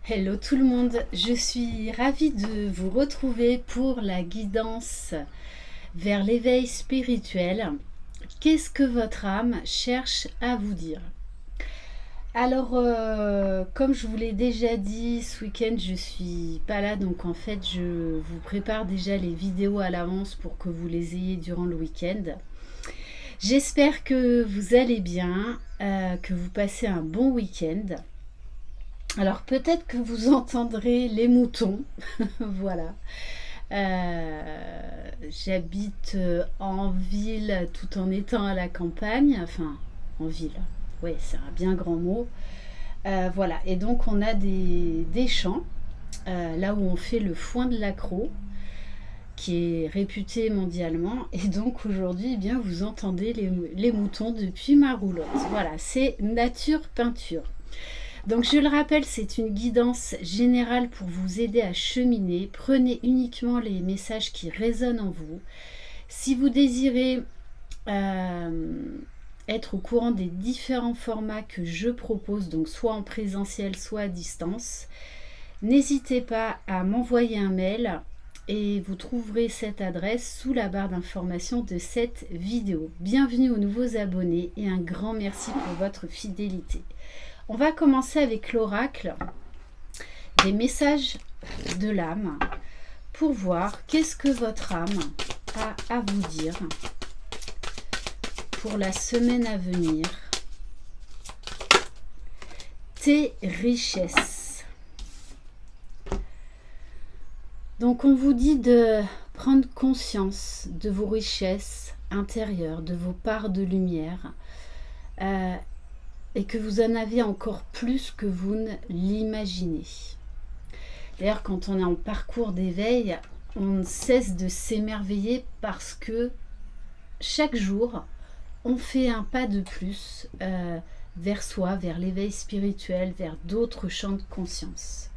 Hello tout le monde, je suis ravie de vous retrouver pour la guidance vers l'éveil spirituel. Qu'est-ce que votre âme cherche à vous dire? Alors, comme je vous l'ai déjà dit, ce week-end je suis pas là, donc en fait je vous prépare déjà les vidéos à l'avance pour que vous les ayez durant le week-end. J'espère que vous allez bien, que vous passez un bon week-end. Alors peut-être que vous entendrez les moutons, voilà. J'habite en ville tout en étant à la campagne, enfin en ville, oui c'est un bien grand mot. Voilà, et donc on a des champs, là où on fait le foin de l'accro, qui est réputé mondialement, et donc aujourd'hui eh bien vous entendez les moutons depuis ma roulotte. Voilà, c'est nature peinture. Donc je le rappelle, c'est une guidance générale pour vous aider à cheminer. Prenez uniquement les messages qui résonnent en vous. Si vous désirez être au courant des différents formats que je propose, donc soit en présentiel, soit à distance, n'hésitez pas à m'envoyer un mail et vous trouverez cette adresse sous la barre d'information de cette vidéo. Bienvenue aux nouveaux abonnés et un grand merci pour votre fidélité. On va commencer avec l'oracle des messages de l'âme pour voir qu'est-ce que votre âme a à vous dire pour la semaine à venir. Tes richesses. Donc on vous dit de prendre conscience de vos richesses intérieures, de vos parts de lumière. Et que vous en avez encore plus que vous ne l'imaginez. D'ailleurs, quand on est en parcours d'éveil, on ne cesse de s'émerveiller parce que chaque jour, on fait un pas de plus vers soi, vers l'éveil spirituel, vers d'autres champs de conscience.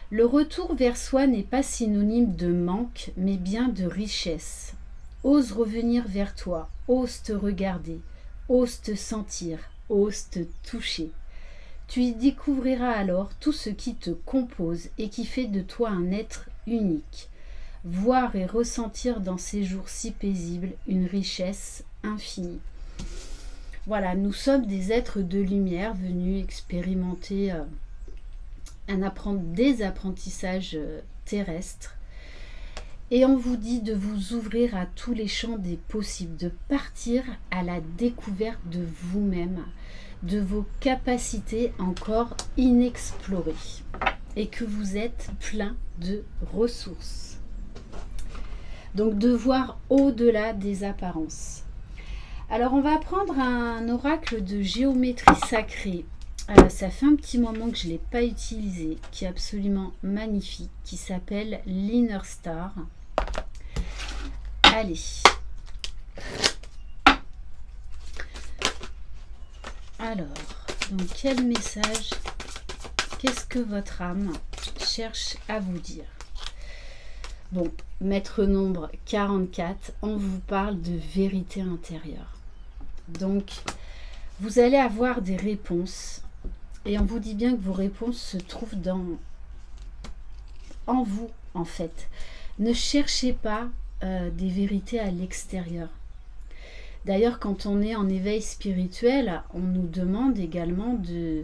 Le retour vers soi n'est pas synonyme de manque, mais bien de richesse. Ose revenir vers toi, ose te regarder, ose te sentir, ose te toucher. Tu y découvriras alors tout ce qui te compose et qui fait de toi un être unique. Voir et ressentir dans ces jours si paisibles une richesse infinie. Voilà, nous sommes des êtres de lumière venus expérimenter des apprentissages terrestres. Et on vous dit de vous ouvrir à tous les champs des possibles, de partir à la découverte de vous-même, de vos capacités encore inexplorées, et que vous êtes plein de ressources. Donc de voir au-delà des apparences. Alors on va prendre un oracle de géométrie sacrée. Ça fait un petit moment que je ne l'ai pas utilisé, qui est absolument magnifique, qui s'appelle l'Inner Star. Allez. Alors, donc quel message, qu'est-ce que votre âme cherche à vous dire? Bon, maître nombre 44, on vous parle de vérité intérieure. Donc, vous allez avoir des réponses. Et on vous dit bien que vos réponses se trouvent en vous, en fait. Ne cherchez pas des vérités à l'extérieur. D'ailleurs, quand on est en éveil spirituel, on nous demande également de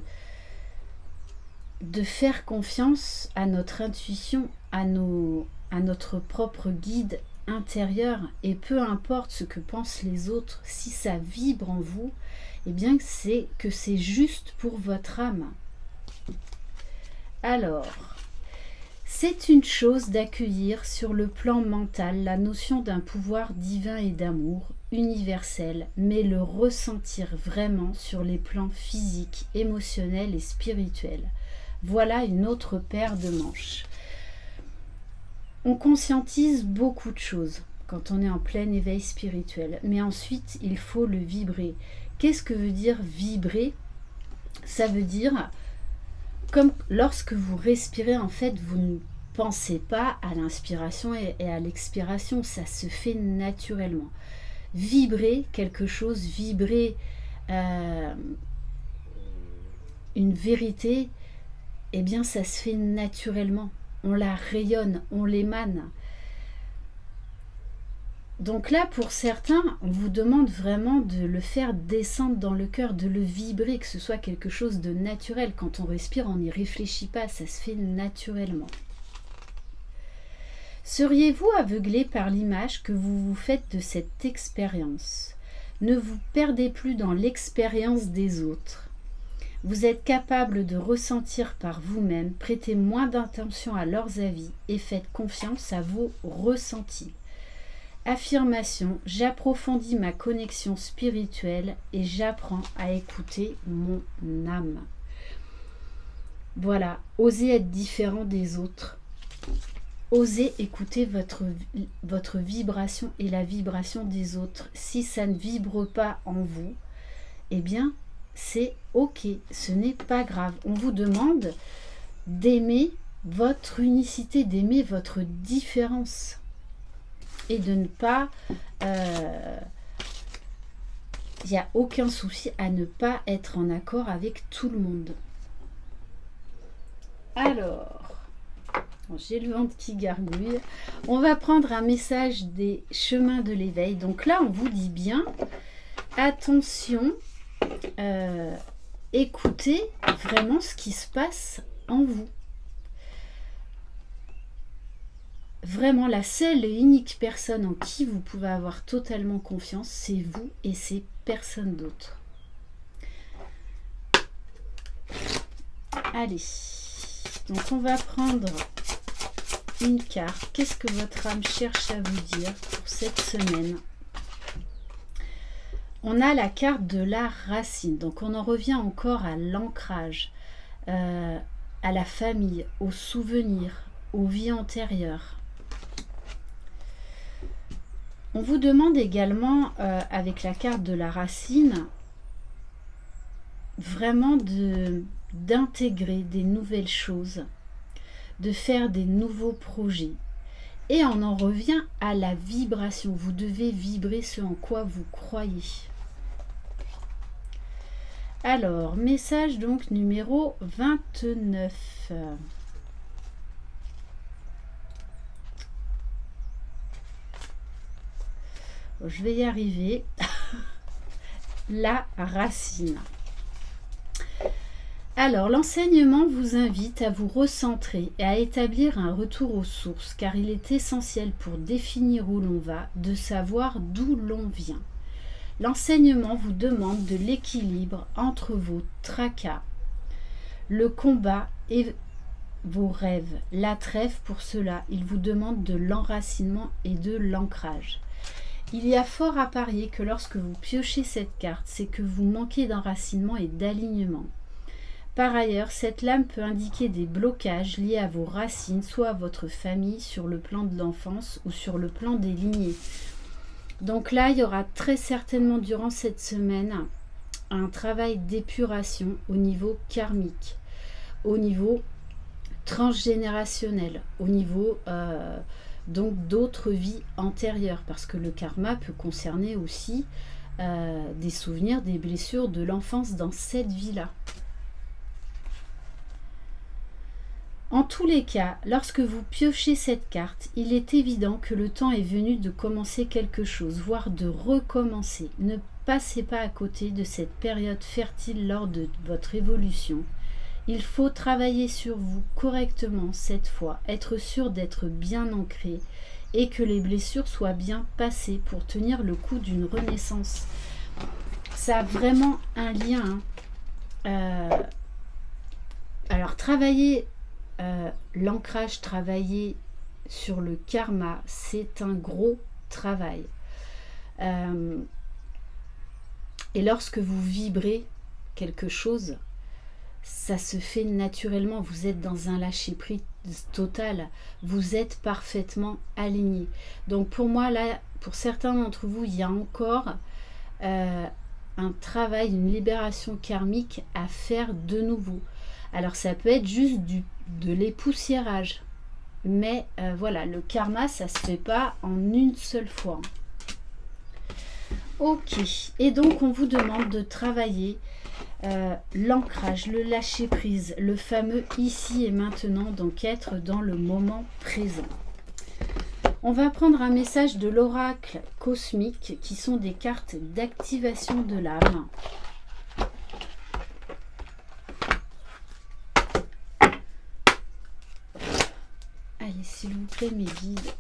faire confiance à notre intuition, à notre propre guide intérieur. Et peu importe ce que pensent les autres, si ça vibre en vous, eh bien c'est que c'est juste pour votre âme. Alors, c'est une chose d'accueillir sur le plan mental la notion d'un pouvoir divin et d'amour universel, mais le ressentir vraiment sur les plans physiques, émotionnels et spirituels. Voilà une autre paire de manches. On conscientise beaucoup de choses quand on est en plein éveil spirituel, mais ensuite il faut le vibrer. Qu'est-ce que veut dire vibrer? Ça veut dire, comme lorsque vous respirez, en fait, vous ne pensez pas à l'inspiration et à l'expiration, ça se fait naturellement. Vibrer quelque chose, vibrer une vérité, eh bien ça se fait naturellement. On la rayonne, on l'émane. Donc là, pour certains, on vous demande vraiment de le faire descendre dans le cœur, de le vibrer, que ce soit quelque chose de naturel. Quand on respire, on n'y réfléchit pas, ça se fait naturellement. Seriez-vous aveuglé par l'image que vous vous faites de cette expérience? Ne vous perdez plus dans l'expérience des autres. Vous êtes capable de ressentir par vous-même, prêtez moins d'attention à leurs avis et faites confiance à vos ressentis. Affirmation, j'approfondis ma connexion spirituelle et j'apprends à écouter mon âme. Voilà, osez être différent des autres. Osez écouter votre vibration et la vibration des autres. Si ça ne vibre pas en vous, eh bien, c'est ok, ce n'est pas grave. On vous demande d'aimer votre unicité, d'aimer votre différence. Et de ne pas... Il n'y a aucun souci à ne pas être en accord avec tout le monde. Alors, j'ai le ventre qui gargouille. On va prendre un message des chemins de l'éveil. Donc là, on vous dit bien, attention, écoutez vraiment ce qui se passe en vous. Vraiment, la seule et unique personne en qui vous pouvez avoir totalement confiance, c'est vous et c'est personne d'autre. Allez, donc on va prendre une carte. Qu'est-ce que votre âme cherche à vous dire pour cette semaine? On a la carte de la racine, donc on en revient encore à l'ancrage, à la famille, aux souvenirs, aux vies antérieures. On vous demande également, avec la carte de la racine, vraiment d'intégrer des nouvelles choses, de faire des nouveaux projets. Et on en revient à la vibration. Vous devez vibrer ce en quoi vous croyez. Alors, message donc numéro 29. Je vais y arriver. La racine. Alors, l'enseignement vous invite à vous recentrer et à établir un retour aux sources, car il est essentiel pour définir où l'on va, de savoir d'où l'on vient. L'enseignement vous demande de l'équilibre entre vos tracas, le combat et vos rêves. La trêve, pour cela, il vous demande de l'enracinement et de l'ancrage. Il y a fort à parier que lorsque vous piochez cette carte, c'est que vous manquez d'enracinement et d'alignement. Par ailleurs, cette lame peut indiquer des blocages liés à vos racines, soit à votre famille sur le plan de l'enfance ou sur le plan des lignées. Donc là, il y aura très certainement durant cette semaine un travail d'épuration au niveau karmique, au niveau transgénérationnel, au niveau donc d'autres vies antérieures, parce que le karma peut concerner aussi des souvenirs, des blessures de l'enfance dans cette vie-là. En tous les cas, lorsque vous piochez cette carte, il est évident que le temps est venu de commencer quelque chose, voire de recommencer. Ne passez pas à côté de cette période fertile lors de votre évolution. Il faut travailler sur vous correctement cette fois, être sûr d'être bien ancré et que les blessures soient bien passées pour tenir le coup d'une renaissance. Ça a vraiment un lien. Alors, travailler l'ancrage, travailler sur le karma, c'est un gros travail. Et lorsque vous vibrez quelque chose, ça se fait naturellement. Vous êtes dans un lâcher-prise total. Vous êtes parfaitement aligné. Donc pour moi, là, pour certains d'entre vous, il y a encore un travail, une libération karmique à faire de nouveau. Alors ça peut être juste de l'époussiérage. Mais voilà, le karma, ça ne se fait pas en une seule fois. Ok, et donc on vous demande de travailler l'ancrage, le lâcher prise, le fameux ici et maintenant, donc être dans le moment présent. On va prendre un message de l'oracle cosmique qui sont des cartes d'activation de l'âme. Allez, s'il vous plaît mes guides,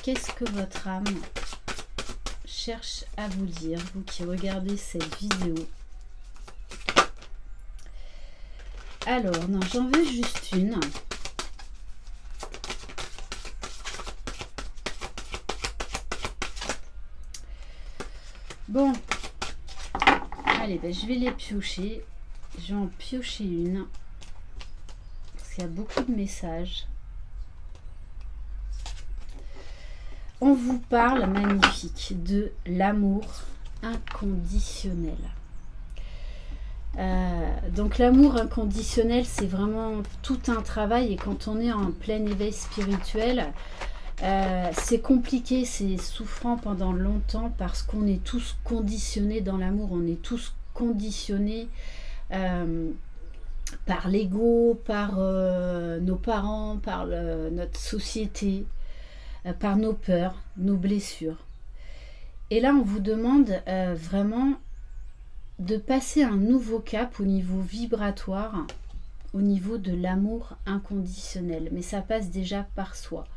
qu'est-ce que votre âme cherche à vous dire, vous qui regardez cette vidéo? Alors, non, j'en veux juste une. Bon, allez, ben, je vais les piocher. Je vais en piocher une. Parce qu'il y a beaucoup de messages. On vous parle, magnifique, de l'amour inconditionnel. Donc l'amour inconditionnel, c'est vraiment tout un travail. Et quand on est en plein éveil spirituel, c'est compliqué, c'est souffrant pendant longtemps parce qu'on est tous conditionnés dans l'amour. On est tous conditionnés par l'ego, par nos parents, par notre société, par nos peurs, nos blessures. Et là, on vous demande vraiment de passer un nouveau cap au niveau vibratoire, au niveau de l'amour inconditionnel. Mais ça passe déjà par soi.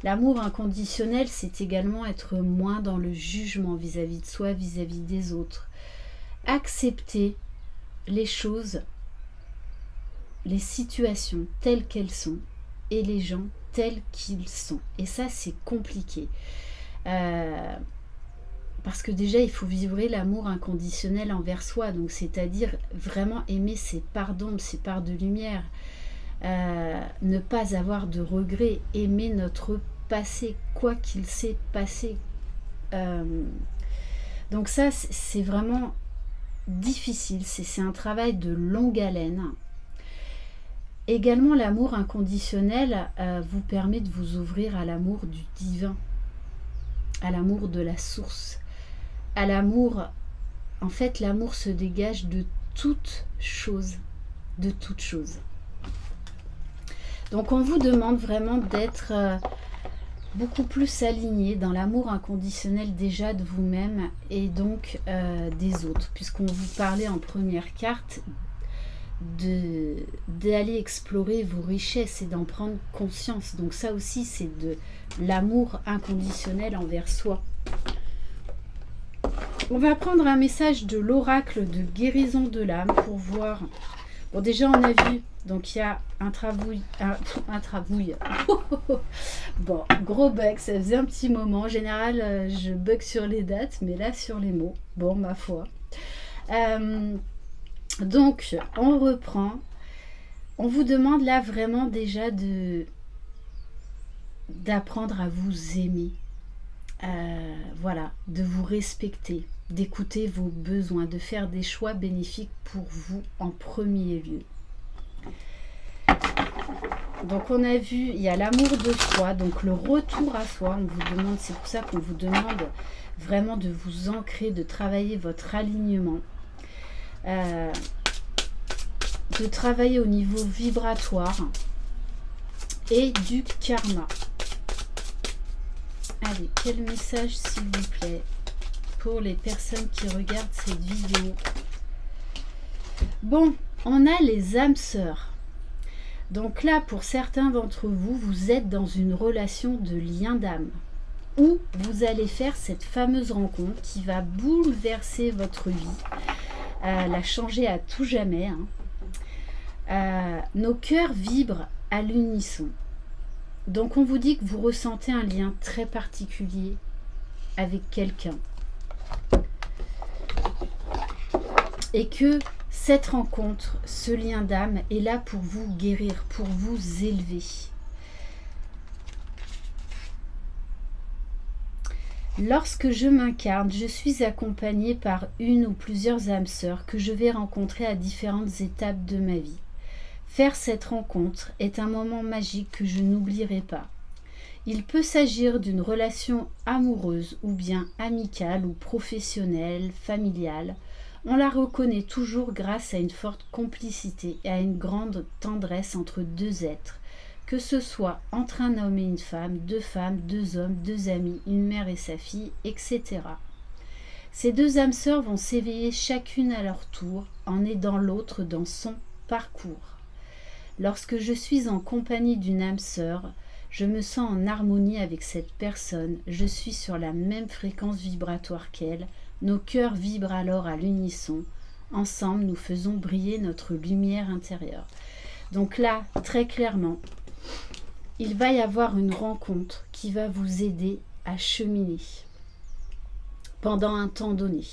L'amour inconditionnel, c'est également être moins dans le jugement vis-à-vis de soi, vis-à-vis des autres. Accepter les choses, les situations telles qu'elles sont et les gens tels qu'ils sont. Et ça, c'est compliqué. Parce que déjà, il faut vibrer l'amour inconditionnel envers soi. Donc, c'est-à-dire vraiment aimer ses parts d'ombre, ses parts de lumière. Ne pas avoir de regrets. Aimer notre passé, quoi qu'il s'est passé. Donc ça, c'est vraiment difficile. C'est un travail de longue haleine. Également, l'amour inconditionnel vous permet de vous ouvrir à l'amour du divin, à l'amour de la source, à l'amour. En fait, l'amour se dégage de toute chose, de toute chose. Donc, on vous demande vraiment d'être beaucoup plus aligné dans l'amour inconditionnel déjà de vous-même et donc des autres, puisqu'on vous parlait en première carte d'aller explorer vos richesses et d'en prendre conscience. Donc ça aussi, c'est de l'amour inconditionnel envers soi. On va prendre un message de l'oracle de guérison de l'âme pour voir. Bon, déjà on a vu, donc il y a un travouille, bon, gros bug, ça faisait un petit moment. En général, je bug sur les dates, mais là sur les mots. Bon, ma foi. Donc, on reprend. On vous demande là vraiment déjà d'apprendre à vous aimer. Voilà, de vous respecter, d'écouter vos besoins, de faire des choix bénéfiques pour vous en premier lieu. Donc, on a vu, il y a l'amour de soi, donc le retour à soi. On vous demande, c'est pour ça qu'on vous demande vraiment de vous ancrer, de travailler votre alignement. De travailler au niveau vibratoire et du karma. Allez, quel message s'il vous plaît pour les personnes qui regardent cette vidéo? Bon, on a les âmes sœurs. Donc là, pour certains d'entre vous, vous êtes dans une relation de lien d'âme où vous allez faire cette fameuse rencontre qui va bouleverser votre vie, la changer à tout jamais. Nos cœurs vibrent à l'unisson. Donc on vous dit que vous ressentez un lien très particulier avec quelqu'un. Et que cette rencontre, ce lien d'âme est là pour vous guérir, pour vous élever. Lorsque je m'incarne, je suis accompagnée par une ou plusieurs âmes sœurs que je vais rencontrer à différentes étapes de ma vie. Faire cette rencontre est un moment magique que je n'oublierai pas. Il peut s'agir d'une relation amoureuse ou bien amicale ou professionnelle, familiale. On la reconnaît toujours grâce à une forte complicité et à une grande tendresse entre deux êtres, que ce soit entre un homme et une femme, deux hommes, deux amis, une mère et sa fille, etc. Ces deux âmes sœurs vont s'éveiller chacune à leur tour en aidant l'autre dans son parcours. Lorsque je suis en compagnie d'une âme sœur, je me sens en harmonie avec cette personne, je suis sur la même fréquence vibratoire qu'elle, nos cœurs vibrent alors à l'unisson, ensemble nous faisons briller notre lumière intérieure. Donc là, très clairement, il va y avoir une rencontre qui va vous aider à cheminer pendant un temps donné.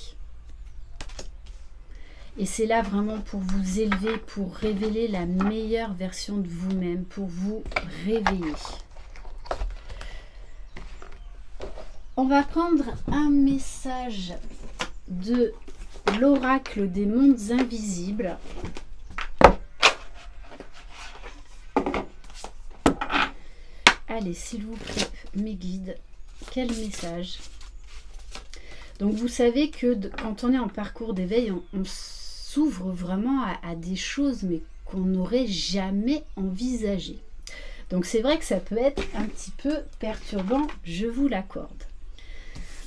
Et c'est là vraiment pour vous élever, pour révéler la meilleure version de vous-même, pour vous réveiller. On va prendre un message de l'oracle des mondes invisibles. Allez, s'il vous plaît, mes guides, quel message? Donc vous savez que quand on est en parcours d'éveil, on s'ouvre vraiment à des choses mais qu'on n'aurait jamais envisagées. Donc c'est vrai que ça peut être un petit peu perturbant, je vous l'accorde.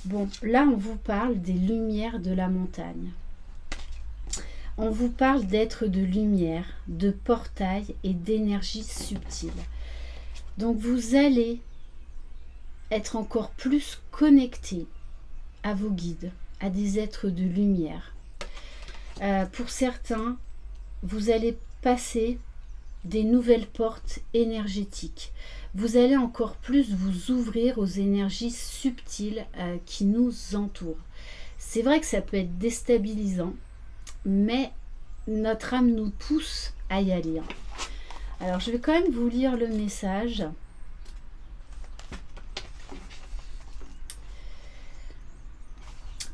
Bon, là on vous parle des lumières de la montagne. On vous parle d'êtres de lumière, de portail et d'énergie subtile. Donc vous allez être encore plus connecté à vos guides, à des êtres de lumière. Pour certains, vous allez passer des nouvelles portes énergétiques. Vous allez encore plus vous ouvrir aux énergies subtiles qui nous entourent. C'est vrai que ça peut être déstabilisant, mais notre âme nous pousse à y aller. Alors, je vais quand même vous lire le message.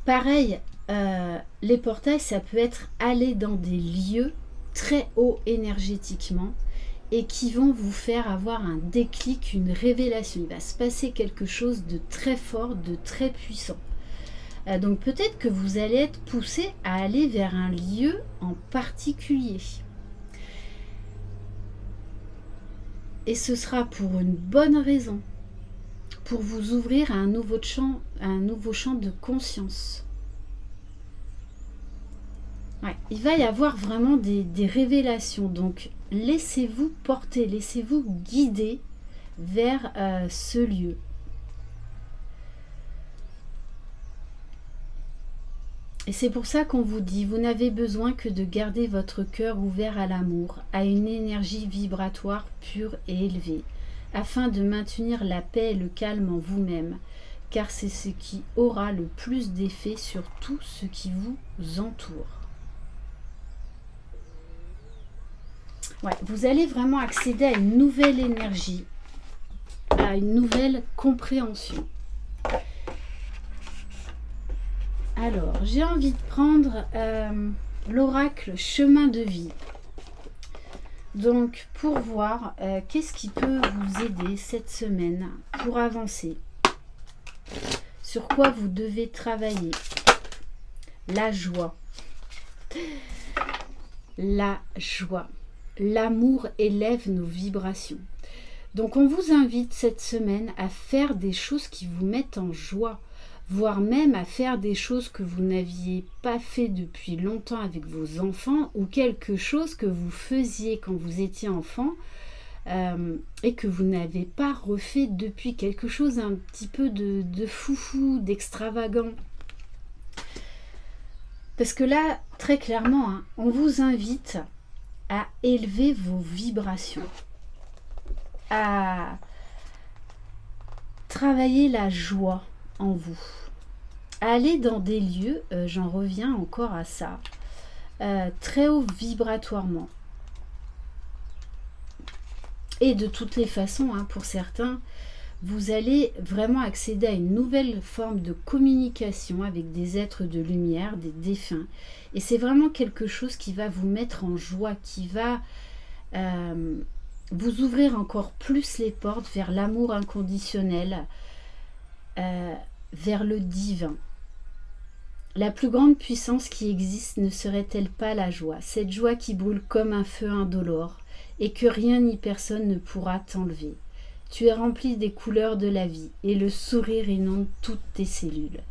Pareil, les portails, ça peut être aller dans des lieux très hauts énergétiquement et qui vont vous faire avoir un déclic, une révélation. Il va se passer quelque chose de très fort, de très puissant. Donc peut-être que vous allez être poussé à aller vers un lieu en particulier. Et ce sera pour une bonne raison, pour vous ouvrir à un nouveau champ de conscience. Ouais, il va y avoir vraiment des révélations, donc laissez-vous porter, laissez-vous guider vers ce lieu. Et c'est pour ça qu'on vous dit, vous n'avez besoin que de garder votre cœur ouvert à l'amour, à une énergie vibratoire pure et élevée, afin de maintenir la paix et le calme en vous-même, car c'est ce qui aura le plus d'effet sur tout ce qui vous entoure. Ouais, vous allez vraiment accéder à une nouvelle énergie, à une nouvelle compréhension. Alors, j'ai envie de prendre l'oracle chemin de vie. Donc, pour voir qu'est-ce qui peut vous aider cette semaine pour avancer. Sur quoi vous devez travailler. La joie. La joie. L'amour élève nos vibrations. Donc, on vous invite cette semaine à faire des choses qui vous mettent en joie, voire même à faire des choses que vous n'aviez pas fait depuis longtemps avec vos enfants, ou quelque chose que vous faisiez quand vous étiez enfant et que vous n'avez pas refait depuis, quelque chose un petit peu de foufou, d'extravagant. Parce que là, très clairement, hein, on vous invite à élever vos vibrations, à travailler la joie en vous, aller dans des lieux, j'en reviens encore à ça, très haut vibratoirement. Et de toutes les façons, hein, pour certains, vous allez vraiment accéder à une nouvelle forme de communication avec des êtres de lumière, des défunts. Et c'est vraiment quelque chose qui va vous mettre en joie, qui va vous ouvrir encore plus les portes vers l'amour inconditionnel, vers le divin. La plus grande puissance qui existe ne serait-elle pas la joie, cette joie qui brûle comme un feu indolore et que rien ni personne ne pourra t'enlever. Tu es rempli des couleurs de la vie et le sourire inonde toutes tes cellules.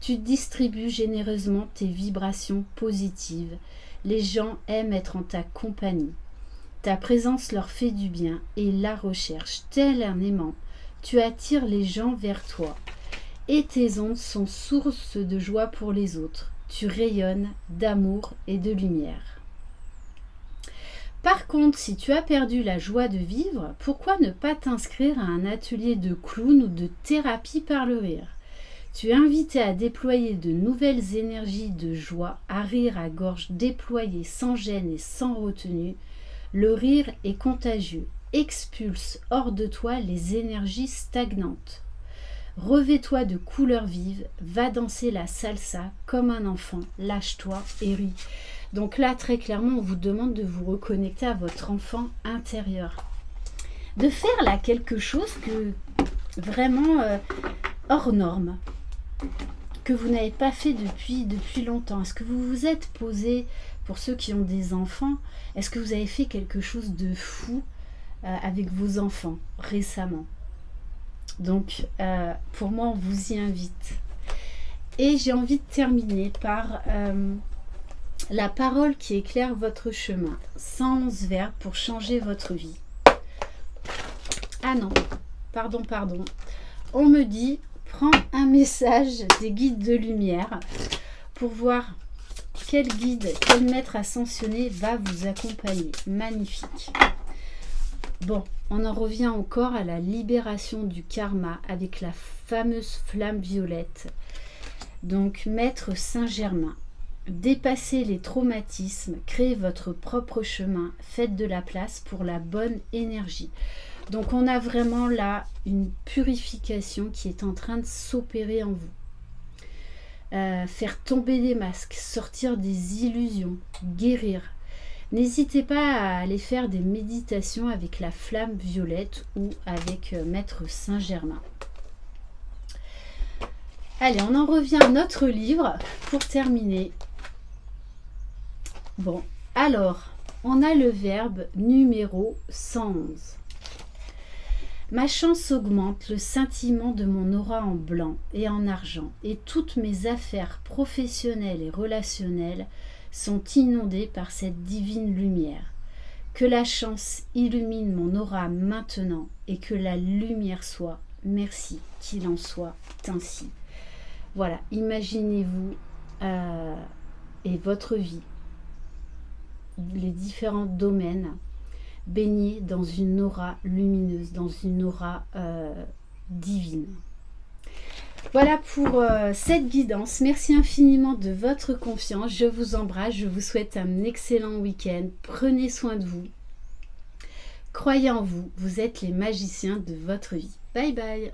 Tu distribues généreusement tes vibrations positives. Les gens aiment être en ta compagnie. Ta présence leur fait du bien et la recherche, tel un aimant. Tu attires les gens vers toi. Et tes ondes sont source de joie pour les autres. Tu rayonnes d'amour et de lumière. Par contre, si tu as perdu la joie de vivre, pourquoi ne pas t'inscrire à un atelier de clown ou de thérapie par le rire? Tu es invité à déployer de nouvelles énergies de joie, à rire à gorge déployée, sans gêne et sans retenue. Le rire est contagieux, expulse hors de toi les énergies stagnantes. Revêt-toi de couleurs vives, va danser la salsa comme un enfant, lâche-toi et ris. Donc là, très clairement, on vous demande de vous reconnecter à votre enfant intérieur. De faire là quelque chose que vraiment hors norme, que vous n'avez pas fait depuis longtemps. Est-ce que vous vous êtes posé, pour ceux qui ont des enfants, est-ce que vous avez fait quelque chose de fou avec vos enfants récemment? Donc, pour moi, on vous y invite. Et j'ai envie de terminer par la parole qui éclaire votre chemin. 111 verbes pour changer votre vie. Ah non, pardon. On me dit, prends un message des guides de lumière pour voir quel guide, quel maître ascensionné va vous accompagner. Magnifique. Bon, on en revient encore à la libération du karma avec la fameuse flamme violette. Donc, Maître Saint-Germain, dépassez les traumatismes, créez votre propre chemin, faites de la place pour la bonne énergie. Donc, on a vraiment là une purification qui est en train de s'opérer en vous. Faire tomber les masques, sortir des illusions, guérir. N'hésitez pas à aller faire des méditations avec la flamme violette ou avec Maître Saint-Germain. Allez, on en revient à notre livre pour terminer. Bon, alors, on a le verbe numéro 111. Ma chance augmente, le scintillement de mon aura en blanc et en argent, et toutes mes affaires professionnelles et relationnelles sont inondées par cette divine lumière. Que la chance illumine mon aura maintenant et que la lumière soit, merci, qu'il en soit ainsi. Voilà, imaginez-vous et votre vie, les différents domaines, baignés dans une aura lumineuse, dans une aura divine. Voilà pour cette guidance. Merci infiniment de votre confiance. Je vous embrasse. Je vous souhaite un excellent week-end. Prenez soin de vous. Croyez en vous. Vous êtes les magiciens de votre vie. Bye bye.